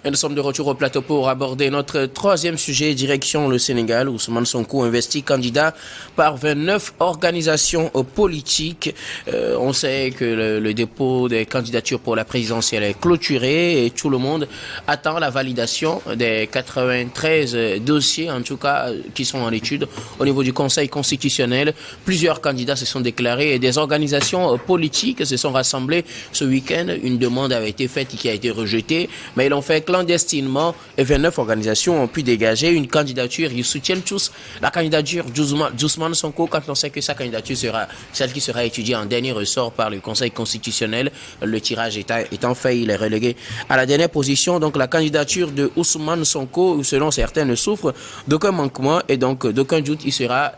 Et nous sommes de retour au plateau pour aborder notre troisième sujet, direction le Sénégal. Ousmane Sonko investi candidat par 29 organisations politiques. On sait que le dépôt des candidatures pour la présidentielle est clôturé et tout le monde attend la validation des 93 dossiers, en tout cas, qui sont en étude au niveau du Conseil constitutionnel. Plusieurs candidats se sont déclarés et des organisations politiques se sont rassemblées ce week-end. Une demande avait été faite qui a été rejetée, mais ils l'ont fait clandestinement et 29 organisations ont pu dégager une candidature. Ils soutiennent tous la candidature d'Ousmane Sonko quand on sait que sa candidature sera celle qui sera étudiée en dernier ressort par le Conseil constitutionnel. Le tirage étant fait, il est relégué à la dernière position. Donc la candidature de Ousmane Sonko, selon certains, ne souffre d'aucun manquement et donc d'aucun doute. Il sera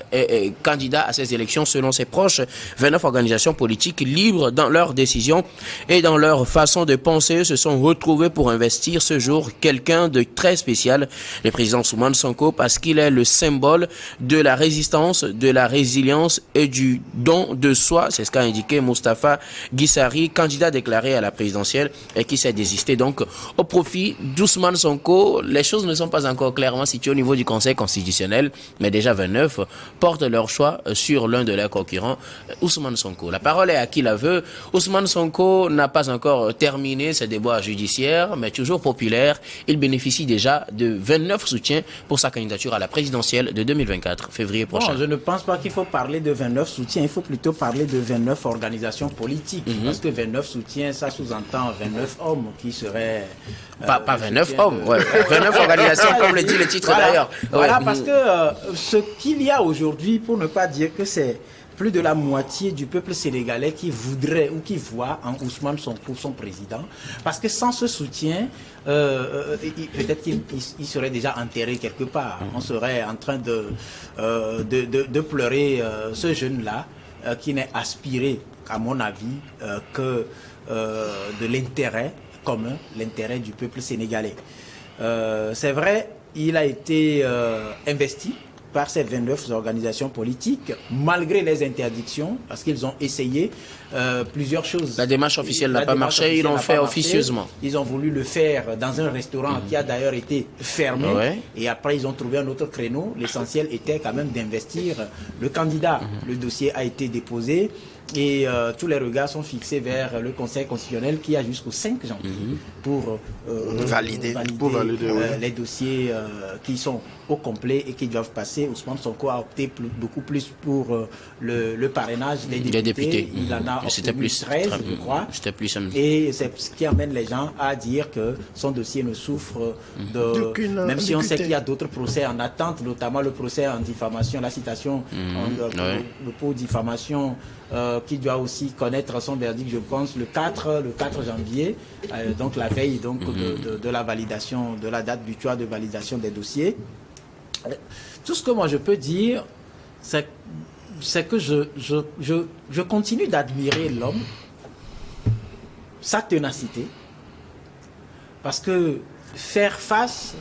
candidat à ces élections selon ses proches. 29 organisations politiques libres dans leurs décisions et dans leur façon de penser se sont retrouvés pour investir ce jour quelqu'un de très spécial, le président Ousmane Sonko, parce qu'il est le symbole de la résistance, de la résilience et du don de soi. C'est ce qu'a indiqué Moustapha Guissari, candidat déclaré à la présidentielle et qui s'est désisté donc au profit d'Ousmane Sonko. Les choses ne sont pas encore clairement situées au niveau du Conseil constitutionnel, mais déjà 29 portent leur choix sur l'un de leurs concurrents, Ousmane Sonko. La parole est à qui la veut. Ousmane Sonko n'a pas encore terminé ses débats judiciaires, mais toujours populaire. Il bénéficie déjà de 29 soutiens pour sa candidature à la présidentielle de 2024, février prochain. Non, je ne pense pas qu'il faut parler de 29 soutiens, il faut plutôt parler de 29 organisations politiques. Parce que 29 soutiens, ça sous-entend 29 hommes qui seraient... pas 29 hommes, ouais. 29 organisations, comme le dit le titre d'ailleurs. Voilà, parce que ce qu'il y a aujourd'hui, pour ne pas dire que c'est plus de la moitié du peuple sénégalais qui voudrait ou qui voit en Ousmane Sonko son président. Parce que sans ce soutien, peut-être qu'il serait déjà enterré quelque part. On serait en train de pleurer ce jeune-là qui n'est aspiré, à mon avis, que de l'intérêt commun, l'intérêt du peuple sénégalais. C'est vrai, il a été investi par ces 29 organisations politiques, malgré les interdictions, parce qu'ils ont essayé plusieurs choses. La démarche officielle n'a pas marché, ils l'ont fait officieusement. Ils ont voulu le faire dans un restaurant qui a d'ailleurs été fermé, et après ils ont trouvé un autre créneau. L'essentiel était quand même d'investir le candidat. Le dossier a été déposé, et tous les regards sont fixés vers le Conseil constitutionnel qui a jusqu'au 5 janvier pour valider les dossiers qui sont au complet et qui doivent passer. Ousmane Sonko a opté beaucoup plus pour le parrainage des députés. Il en a obtenu 13, je crois. Et c'est ce qui amène les gens à dire que son dossier ne souffre même si on sait qu'il y a d'autres procès en attente, notamment le procès en diffamation, la citation pour diffamation, qui doit aussi connaître son verdict, je pense, le 4 janvier, donc la veille de la validation, de la date butoir de validation des dossiers. Tout ce que moi je peux dire, c'est que je continue d'admirer l'homme, sa ténacité, parce que faire face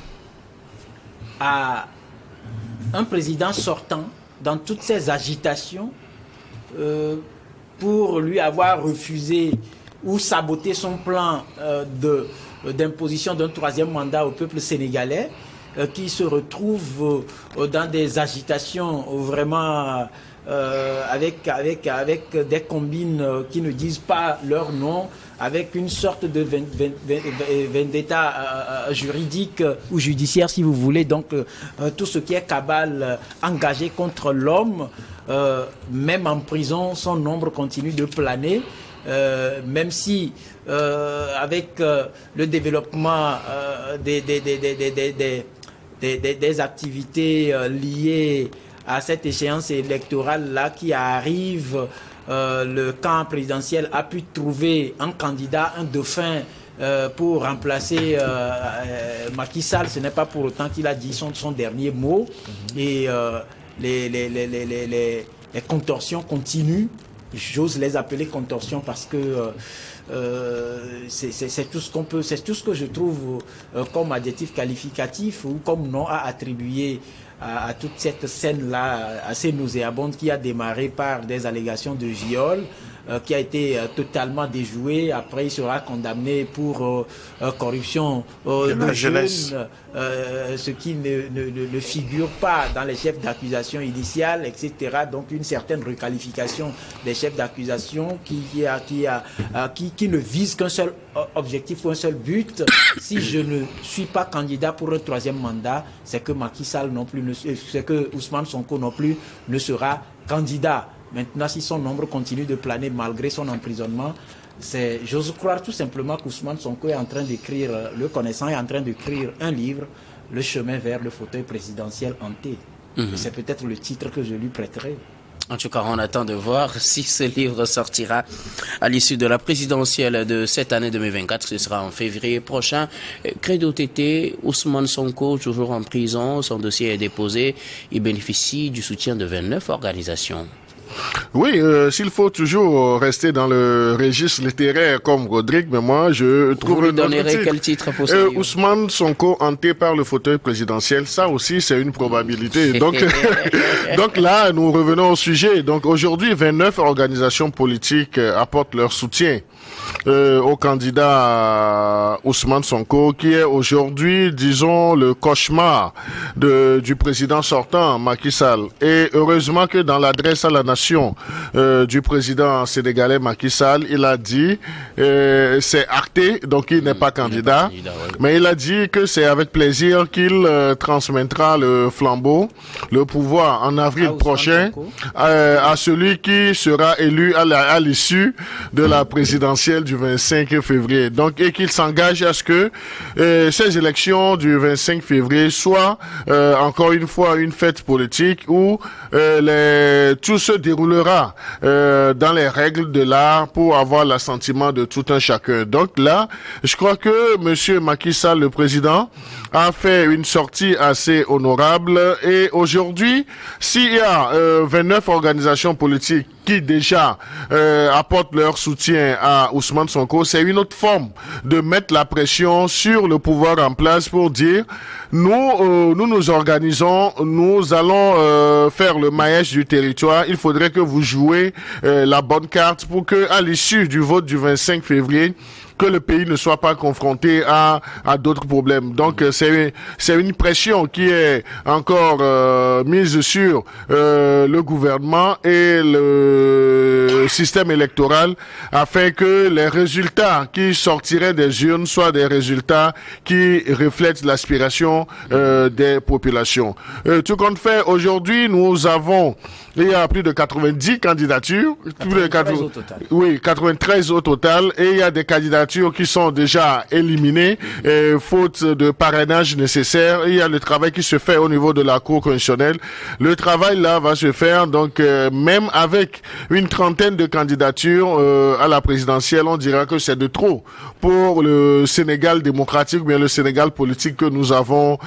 à un président sortant dans toutes ces agitations, pour lui avoir refusé ou saboté son plan d'imposition d'un troisième mandat au peuple sénégalais, qui se retrouve dans des agitations vraiment avec des combines qui ne disent pas leur nom, avec une sorte de vendetta juridique ou judiciaire, si vous voulez. Donc tout ce qui est cabale engagée contre l'homme, même en prison, son nombre continue de planer. Même si avec le développement des activités liées à cette échéance électorale-là qui arrive, le camp présidentiel a pu trouver un candidat, un dauphin, pour remplacer Macky Sall. Ce n'est pas pour autant qu'il a dit son dernier mot. Et les contorsions continuent. J'ose les appeler contorsions parce que c'est tout ce qu'on peut, c'est tout ce que je trouve comme adjectif qualificatif ou comme nom à attribuer à toute cette scène-là assez nauséabonde qui a démarré par des allégations de viol qui a été totalement déjoué. Après, il sera condamné pour corruption de jeunesse, ce qui ne figure pas dans les chefs d'accusation initiales, etc. Donc une certaine requalification des chefs d'accusation qui ne vise qu'un seul objectif ou un seul but. Si je ne suis pas candidat pour un troisième mandat, c'est que Macky Sall non plus, c'est que Ousmane Sonko non plus ne sera candidat. Maintenant, si son nombre continue de planer malgré son emprisonnement, j'ose croire tout simplement qu'Ousmane Sonko est en train d'écrire, le connaissant est en train d'écrire un livre, Le chemin vers le fauteuil présidentiel hanté. C'est peut-être le titre que je lui prêterai. En tout cas, on attend de voir si ce livre sortira à l'issue de la présidentielle de cette année 2024. Ce sera en février prochain. Credo Tété, Ousmane Sonko, toujours en prison. Son dossier est déposé. Il bénéficie du soutien de 29 organisations. Oui, s'il faut toujours rester dans le registre littéraire comme Rodrigue, mais moi je trouve le titre. Quel titre pour ça? Ousmane Sonko hanté par le fauteuil présidentiel, ça aussi c'est une probabilité. Donc, donc là, nous revenons au sujet. Donc aujourd'hui, 29 organisations politiques apportent leur soutien au candidat Ousmane Sonko, qui est aujourd'hui, disons, le cauchemar du président sortant, Macky Sall. Et heureusement que dans l'adresse à la nation du président sénégalais Macky Sall, il a dit, c'est acté, donc il n'est pas candidat, mais il a dit que c'est avec plaisir qu'il transmettra le flambeau, le pouvoir en avril prochain à celui qui sera élu à l'issue de la présidentielle du 25 février. Donc, et qu'il s'engage à ce que ces élections du 25 février soient encore une fois une fête politique où tout se déroulera dans les règles de l'art pour avoir l'assentiment de tout un chacun. Donc là, je crois que monsieur Macky Sall, le président, a fait une sortie assez honorable et aujourd'hui, s'il y a 29 organisations politiques qui déjà apportent leur soutien à Ousmane Sonko, c'est une autre forme de mettre la pression sur le pouvoir en place pour dire nous organisons, nous allons faire le maillage du territoire. Il faudrait que vous jouez la bonne carte pour que à l'issue du vote du 25 février, que le pays ne soit pas confronté à d'autres problèmes. Donc c'est une pression qui est encore mise sur le gouvernement et le système électoral afin que les résultats qui sortiraient des urnes soient des résultats qui reflètent l'aspiration des populations. Tout compte fait, aujourd'hui, il y a plus de 90 candidatures. 93 au total. Oui, 93 au total. Et il y a des candidatures qui sont déjà éliminées, faute de parrainage nécessaire. Il y a le travail qui se fait au niveau de la Cour constitutionnelle. Le travail là va se faire, donc même avec une trentaine de candidatures à la présidentielle, on dira que c'est de trop pour le Sénégal démocratique, bien le Sénégal politique que nous avons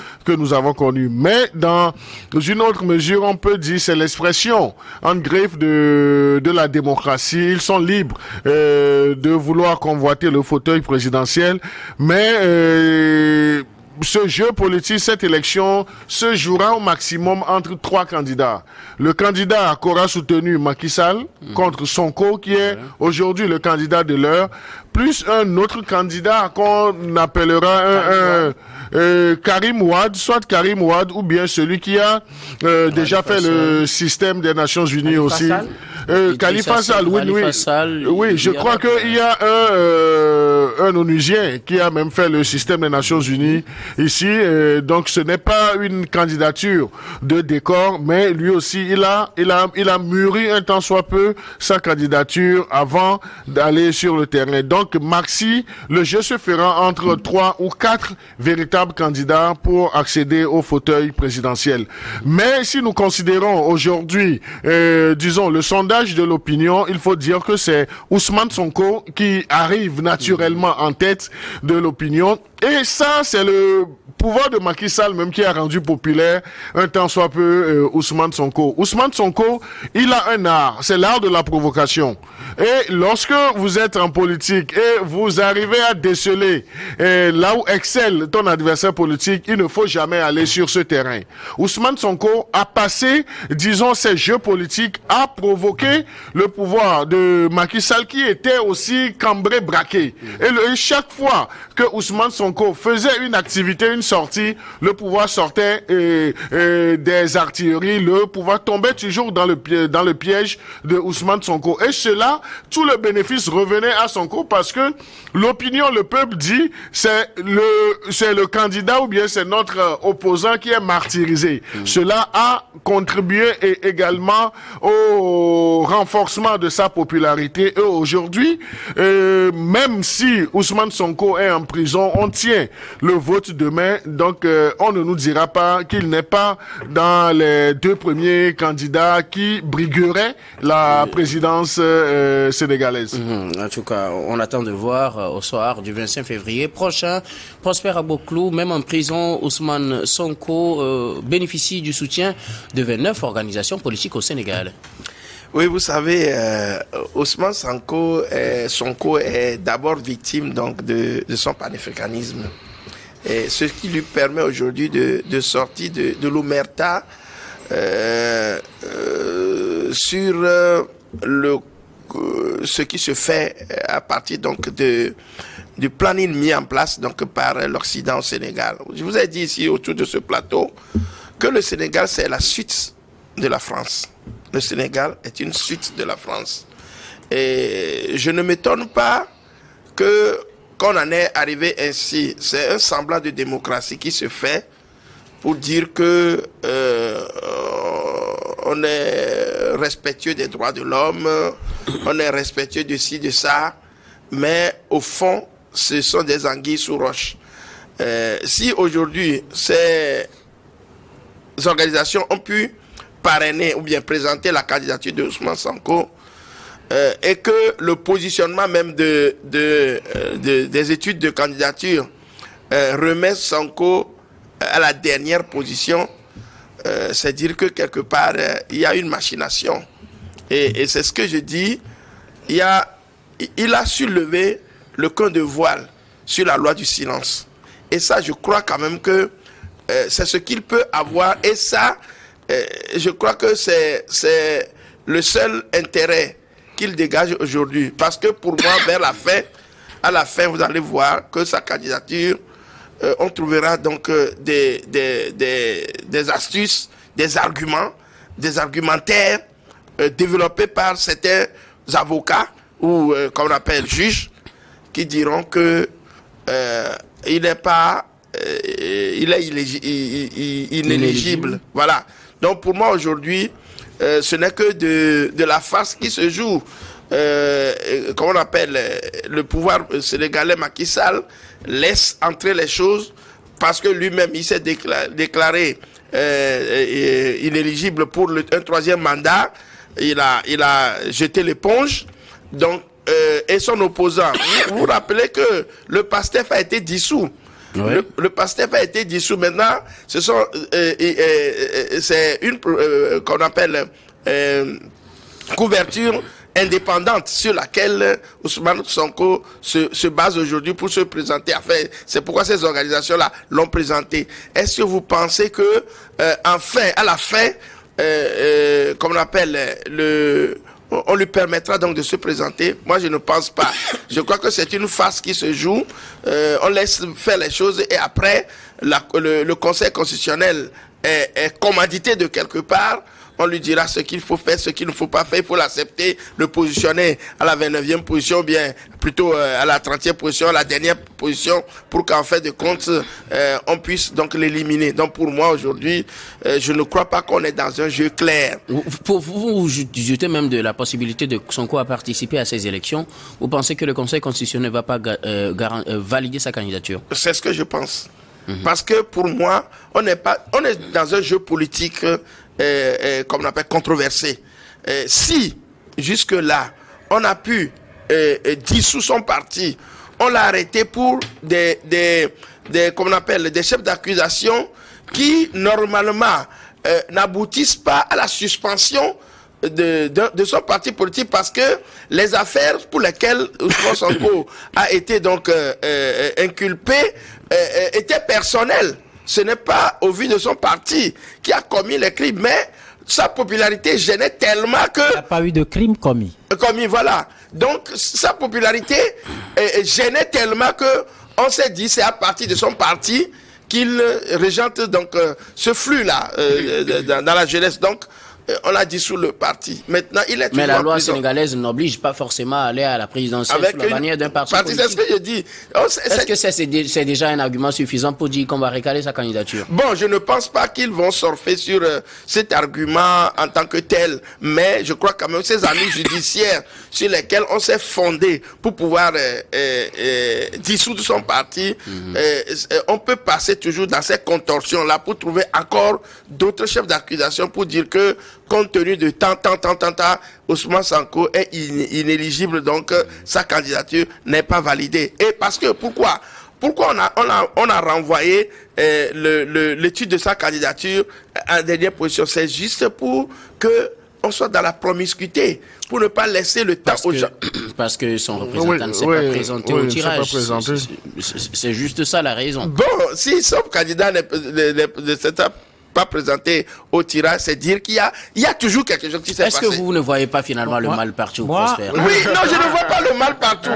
connu. Mais dans une autre mesure, on peut dire c'est l'expression en greffe de la démocratie. Ils sont libres de vouloir convoiter le fauteuil présidentiel, mais ce jeu politique, cette élection, se jouera au maximum entre 3 candidats. Le candidat qu'aura soutenu Macky Sall contre Sonko, qui est aujourd'hui le candidat de l'heure, plus un autre candidat qu'on appellera Karim Wade, soit Karim Wade ou bien celui qui a déjà fait le système des Nations Unies aussi. Khalifa Sall, oui, je crois qu'il y a un Onusien qui a même fait le système des Nations Unies ici. Donc ce n'est pas une candidature de décor, mais lui aussi il a mûri un tant soit peu sa candidature avant d'aller sur le terrain. Donc Maxi, le jeu se fera entre 3 ou 4 véritables candidats pour accéder au fauteuil présidentiel. Mais si nous considérons aujourd'hui, disons, le sondage de l'opinion, il faut dire que c'est Ousmane Sonko qui arrive naturellement en tête de l'opinion Et ça, c'est le pouvoir de Macky Sall même qui a rendu populaire un temps soit peu Ousmane Sonko. Ousmane Sonko, il a un art, c'est l'art de la provocation. Et lorsque vous êtes en politique et vous arrivez à déceler là où excelle ton adversaire politique, il ne faut jamais aller sur ce terrain. Ousmane Sonko a passé, disons, ses jeux politiques à provoquer le pouvoir de Macky Sall qui était aussi cambré, braqué. Et chaque fois que Ousmane Sonko faisait une activité, une sortie, le pouvoir sortait des artilleries, le pouvoir tombait toujours dans le piège de Ousmane Sonko. Et cela, tout le bénéfice revenait à Sonko parce que l'opinion, le peuple dit, c'est le candidat ou bien c'est notre opposant qui est martyrisé. Cela a contribué également au renforcement de sa popularité. Et aujourd'hui, même si Ousmane Sonko est en prison, on tient le vote demain. Donc, on ne nous dira pas qu'il n'est pas dans les 2 premiers candidats qui brigueraient la présidence sénégalaise. En tout cas, on attend de voir au soir du 25 février prochain. Prosper Aboklou, même en prison, Ousmane Sonko bénéficie du soutien de 29 organisations politiques au Sénégal. Oui, vous savez, Ousmane Sonko est d'abord victime donc de son panafricanisme. Et ce qui lui permet aujourd'hui de sortir de l'omerta sur ce qui se fait à partir donc du planning mis en place donc par l'Occident au Sénégal. Je vous ai dit ici autour de ce plateau que le Sénégal c'est la suite de la France. Le Sénégal est une suite de la France. Et je ne m'étonne pas qu'on en est arrivé ainsi. C'est un semblant de démocratie qui se fait pour dire que on est respectueux des droits de l'homme, on est respectueux de ci, de ça, mais au fond, ce sont des anguilles sous roche. Si aujourd'hui, ces organisations ont pu parrainer ou bien présenter la candidature de Ousmane Sonko et que le positionnement même des études de candidature remet Sonko à la dernière position, c'est dire que quelque part il y a une machination et c'est ce que je dis, il a su lever le coin de voile sur la loi du silence et ça je crois quand même que c'est ce qu'il peut avoir et ça je crois que c'est le seul intérêt qu'il dégage aujourd'hui. Parce que pour moi, à la fin, vous allez voir que sa candidature, on trouvera donc des astuces, des argumentaires développés par certains avocats ou qu'on appelle juges qui diront que il est inéligible. Voilà. Donc pour moi aujourd'hui, ce n'est que de la farce qui se joue. Comment on appelle le pouvoir sénégalais Macky Sall laisse entrer les choses parce que lui-même il s'est déclaré inéligible pour un 3e mandat. Il a jeté l'éponge. Donc et son opposant. Vous vous rappelez que le PASTEF a été dissous. Oui. Le PASTEF a été dissous. Maintenant, c'est une qu'on appelle couverture indépendante sur laquelle Ousmane Sonko se base aujourd'hui pour se présenter. Enfin, c'est pourquoi ces organisations-là l'ont présenté. Est-ce que vous pensez que à la fin, comme on appelle on lui permettra donc de se présenter? Moi, je ne pense pas. Je crois que c'est une farce qui se joue. On laisse faire les choses et après, le Conseil constitutionnel est commandité de quelque part. On lui dira ce qu'il faut faire, ce qu'il ne faut pas faire. Il faut l'accepter, le positionner à la 29e position, ou bien plutôt à la 30e position, à la dernière position, pour qu'en fait de compte, on puisse donc l'éliminer. Donc pour moi aujourd'hui, je ne crois pas qu'on est dans un jeu clair. Pour vous doutez même de la possibilité de Sonko à participer à ces élections. Vous pensez que le Conseil constitutionnel ne va pas valider sa candidature? C'est ce que je pense. Parce que pour moi, on est dans un jeu politique comme on appelle controversé. Si jusque-là, on a pu dissoudre son parti, on l'a arrêté pour des comme on appelle, des chefs d'accusation qui, normalement, n'aboutissent pas à la suspension de son parti politique, parce que les affaires pour lesquelles Ousmane Sonko a été donc inculpé étaient personnelles. Ce n'est pas au vu de son parti qui a commis les crimes, mais sa popularité gênait tellement que... Il n'y a pas eu de crime commis. Voilà. Donc, sa popularité gênait tellement que on s'est dit, c'est à partir de son parti qu'il régente donc ce flux-là dans la jeunesse. Donc, on a dissous le parti. Maintenant, il est mais la loi sénégalaise n'oblige pas forcément à aller à la présidentielle sous la bannière d'un parti politique. C'est ce que je dis. Est-ce que c'est déjà un argument suffisant pour dire qu'on va recaler sa candidature? Bon, je ne pense pas qu'ils vont surfer sur cet argument en tant que tel, mais je crois quand même ces amis judiciaires sur lesquels on s'est fondé pour pouvoir dissoudre son parti, on peut passer toujours dans ces contorsions-là pour trouver encore d'autres chefs d'accusation pour dire que compte tenu de tant, Ousmane Sonko est inéligible, donc sa candidature n'est pas validée. Et parce que, pourquoi on a renvoyé l'étude de sa candidature en dernière position? C'est juste pour que on soit dans la promiscuité, pour ne pas laisser le temps aux gens. Parce que son représentant ne s'est pas présenté au tirage. C'est juste ça la raison. Bon, si son candidat ne s'est pas présenté au tirage, c'est dire qu'il y a toujours quelque chose qui s'est passé. Est-ce que vous ne voyez pas finalement le mal partout, Prosper? Oui, non, je ne vois pas le mal partout.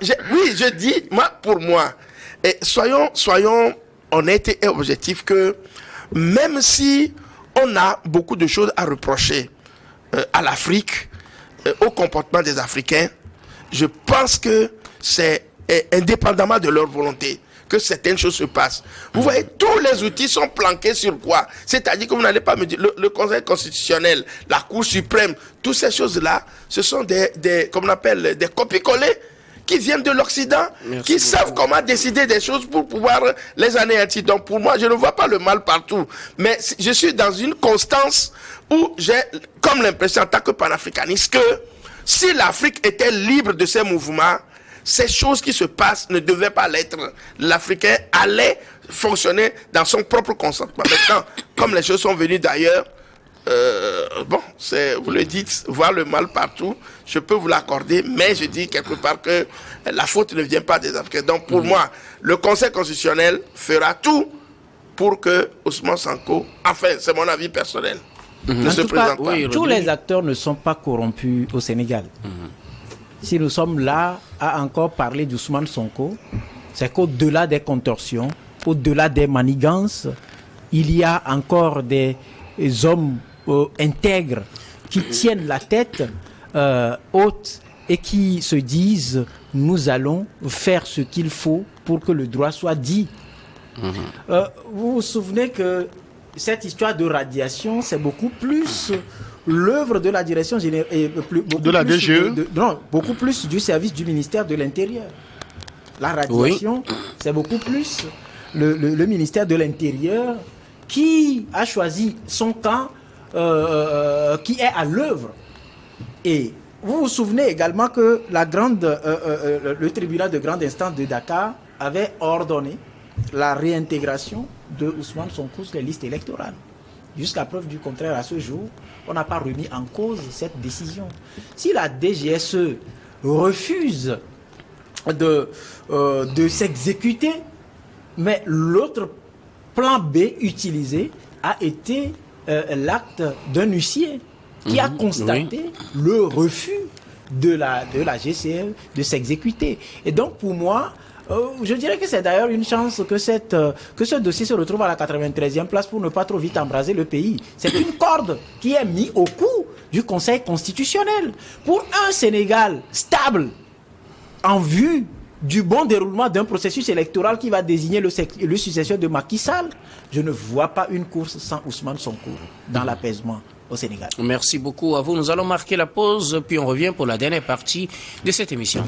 Je dis, pour moi, soyons honnêtes et objectifs que même si on a beaucoup de choses à reprocher à l'Afrique, au comportement des Africains, je pense que c'est indépendamment de leur volonté que certaines choses se passent. Vous voyez, tous les outils sont planqués sur quoi? C'est-à-dire que vous n'allez pas me dire, le Conseil constitutionnel, la Cour suprême, toutes ces choses-là, ce sont comme on appelle, des copies-collées qui viennent de l'Occident, qui savent comment décider des choses pour pouvoir les anéantir. Donc pour moi, je ne vois pas le mal partout. Mais je suis dans une constance où j'ai comme l'impression en tant que panafricaniste que si l'Afrique était libre de ces mouvements, ces choses qui se passent ne devaient pas l'être. L'Africain allait fonctionner dans son propre consentement. Maintenant, comme les choses sont venues d'ailleurs, vous le dites, voir le mal partout, je peux vous l'accorder, mais je dis quelque part que la faute ne vient pas des Africains. Donc pour moi, le Conseil constitutionnel fera tout pour que Ousmane Sonko, enfin c'est mon avis personnel, ne se présente pas. Tous les acteurs ne sont pas corrompus au Sénégal. Si nous sommes là à encore parler d'Ousmane Sonko, c'est qu'au-delà des contorsions, au-delà des manigances, il y a encore des hommes intègres qui tiennent la tête haute et qui se disent « nous allons faire ce qu'il faut pour que le droit soit dit ». Vous vous souvenez que cette histoire de radiation, c'est beaucoup plus l'œuvre de la direction générale, de la DGE, beaucoup plus du service du ministère de l'Intérieur. La radiation, c'est beaucoup plus le ministère de l'Intérieur qui a choisi son camp, qui est à l'œuvre. Et vous vous souvenez également que le tribunal de grande instance de Dakar avait ordonné la réintégration de Ousmane Sonko sur les listes électorales. Jusqu'à preuve du contraire, à ce jour, on n'a pas remis en cause cette décision. Si la DGSE refuse de s'exécuter, mais l'autre plan B utilisé a été l'acte d'un huissier qui a constaté le refus de la GCL de s'exécuter. Et donc pour moi, je dirais que c'est d'ailleurs une chance que ce dossier se retrouve à la 93e place pour ne pas trop vite embraser le pays. C'est une corde qui est mise au cou du Conseil constitutionnel. Pour un Sénégal stable, en vue du bon déroulement d'un processus électoral qui va désigner le successeur de Macky Sall, je ne vois pas une course sans Ousmane Sonko dans l'apaisement au Sénégal. Merci beaucoup à vous. Nous allons marquer la pause, puis on revient pour la dernière partie de cette émission.